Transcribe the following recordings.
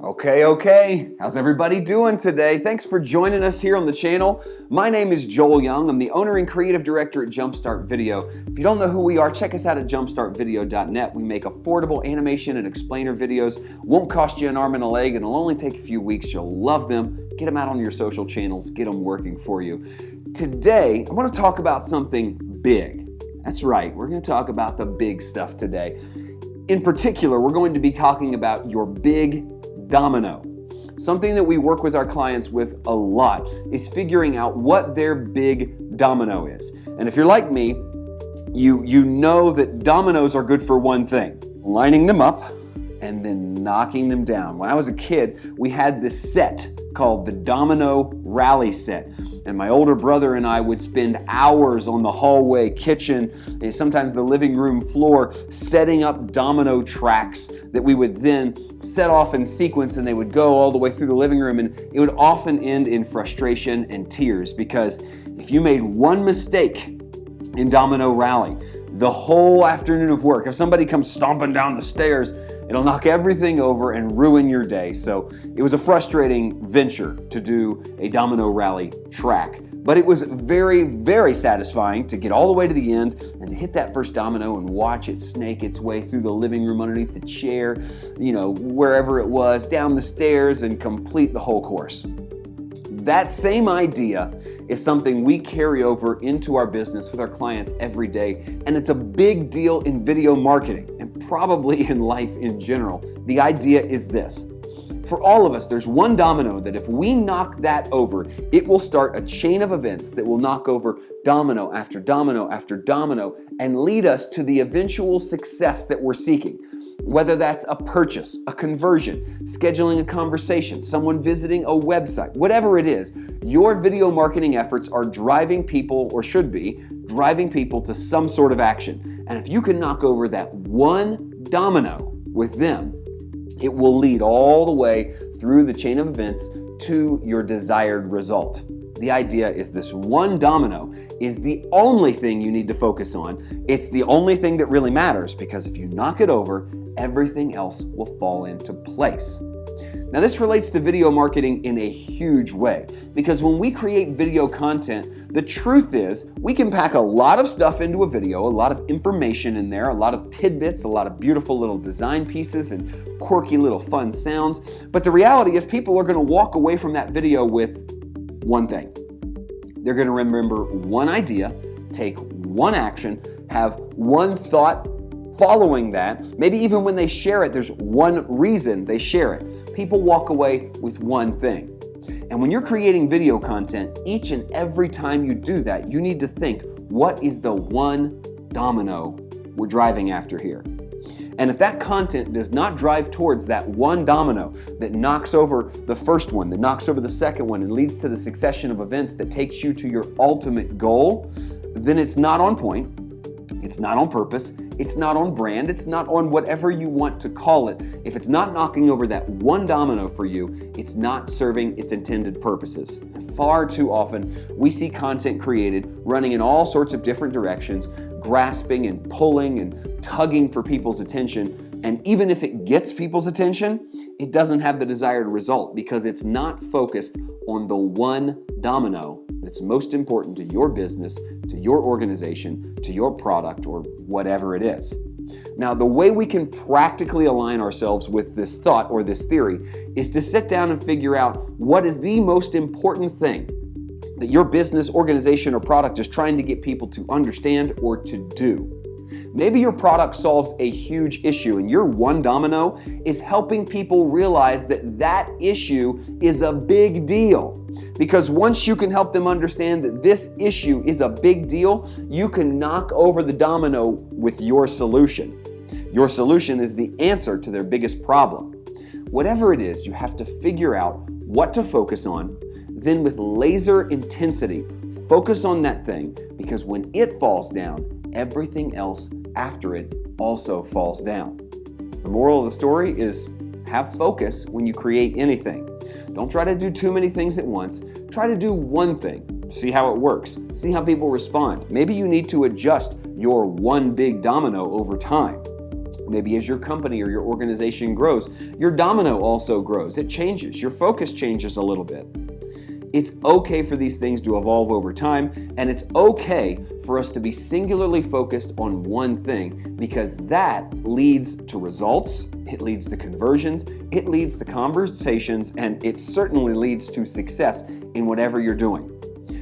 Okay. How's everybody doing today? Thanks for joining us here on the channel. My name is Joel Young. I'm the owner and creative director at JumpStart Video. If you don't know who we are, check us out at jumpstartvideo.net. We make affordable animation and explainer videos. Won't cost you an arm and a leg, and it'll only take a few weeks. You'll love them. Get them out on your social channels. Get them working for you. Today, I want to talk about something big. That's right. We're going to talk about the big stuff today. In particular, we're going to be talking about your big domino. Something that we work with our clients with a lot is figuring out what their big domino is. And if you're like me, you know that dominoes are good for one thing: lining them up and then knocking them down. When I was a kid, we had this set called the Domino Rally Set. And my older brother and I would spend hours on the hallway, kitchen, and sometimes the living room floor setting up domino tracks that we would then set off in sequence, and they would go all the way through the living room, and it would often end in frustration and tears, because if you made one mistake in Domino Rally, the whole afternoon of work, if somebody comes stomping down the stairs, it'll knock everything over and ruin your day. So it was a frustrating venture to do a domino rally track. But it was very, very satisfying to get all the way to the end and to hit that first domino and watch it snake its way through the living room, underneath the chair, wherever it was, down the stairs, and complete the whole course. That same idea is something we carry over into our business with our clients every day, and it's a big deal in video marketing and probably in life in general. The idea is this: for all of us, there's one domino that if we knock that over, it will start a chain of events that will knock over domino after domino after domino and lead us to the eventual success that we're seeking. Whether that's a purchase, a conversion, scheduling a conversation, someone visiting a website, whatever it is, your video marketing efforts are driving people, or should be, driving people to some sort of action. And if you can knock over that one domino with them, it will lead all the way through the chain of events to your desired result. The idea is this one domino is the only thing you need to focus on. It's the only thing that really matters, because if you knock it over, everything else will fall into place. Now, this relates to video marketing in a huge way, because when we create video content, the truth is we can pack a lot of stuff into a video, a lot of information in there, a lot of tidbits, a lot of beautiful little design pieces and quirky little fun sounds. But the reality is people are going to walk away from that video with one thing. They're going to remember one idea, take one action, have one thought following that. Maybe even when they share it, there's one reason they share it. People walk away with one thing. And when you're creating video content, each and every time you do that, you need to think, what is the one domino we're driving after here? And if that content does not drive towards that one domino that knocks over the first one, that knocks over the second one, and leads to the succession of events that takes you to your ultimate goal, then it's not on point, it's not on purpose, it's not on brand, it's not on whatever you want to call it. If it's not knocking over that one domino for you, it's not serving its intended purposes. Far too often, we see content created running in all sorts of different directions, grasping and pulling and tugging for people's attention. And even if it gets people's attention, it doesn't have the desired result, because it's not focused on the one domino that's most important to your business, to your organization, to your product, or whatever it is. Now, the way we can practically align ourselves with this thought or this theory is to sit down and figure out what is the most important thing that your business, organization, or product is trying to get people to understand or to do. Maybe your product solves a huge issue, and your one domino is helping people realize that that issue is a big deal. Because once you can help them understand that this issue is a big deal, you can knock over the domino with your solution. Your solution is the answer to their biggest problem. Whatever it is, you have to figure out what to focus on, then with laser intensity, focus on that thing, because when it falls down, everything else after it also falls down. The moral of the story is have focus when you create anything. Don't try to do too many things at once. Try to do one thing. See how it works. See how people respond. Maybe you need to adjust your one big domino over time. Maybe as your company or your organization grows, your domino also grows. It changes. Your focus changes a little bit. It's okay for these things to evolve over time, and it's okay for us to be singularly focused on one thing, because that leads to results, it leads to conversions, it leads to conversations, and it certainly leads to success in whatever you're doing.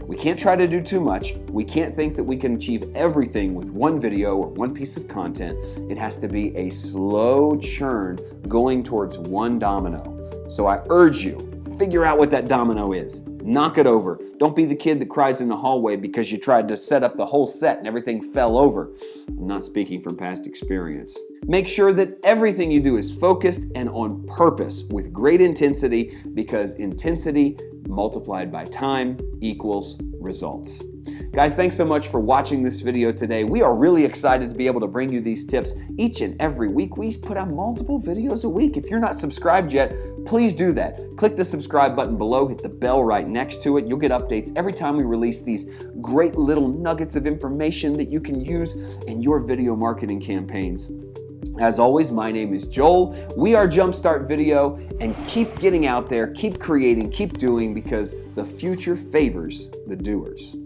We can't try to do too much. We can't think that we can achieve everything with one video or one piece of content. It has to be a slow churn going towards one domino. So I urge you, figure out what that domino is. Knock it over. Don't be the kid that cries in the hallway because you tried to set up the whole set and everything fell over. I'm not speaking from past experience. Make sure that everything you do is focused and on purpose with great intensity, because intensity multiplied by time equals results. Guys, thanks so much for watching this video today. We are really excited to be able to bring you these tips each and every week. We put out multiple videos a week. If you're not subscribed yet, please do that. Click the subscribe button below, hit the bell right next to it. You'll get updates every time we release these great little nuggets of information that you can use in your video marketing campaigns. As always, my name is Joel. We are JumpStart Video, and keep getting out there, keep creating, keep doing, because the future favors the doers.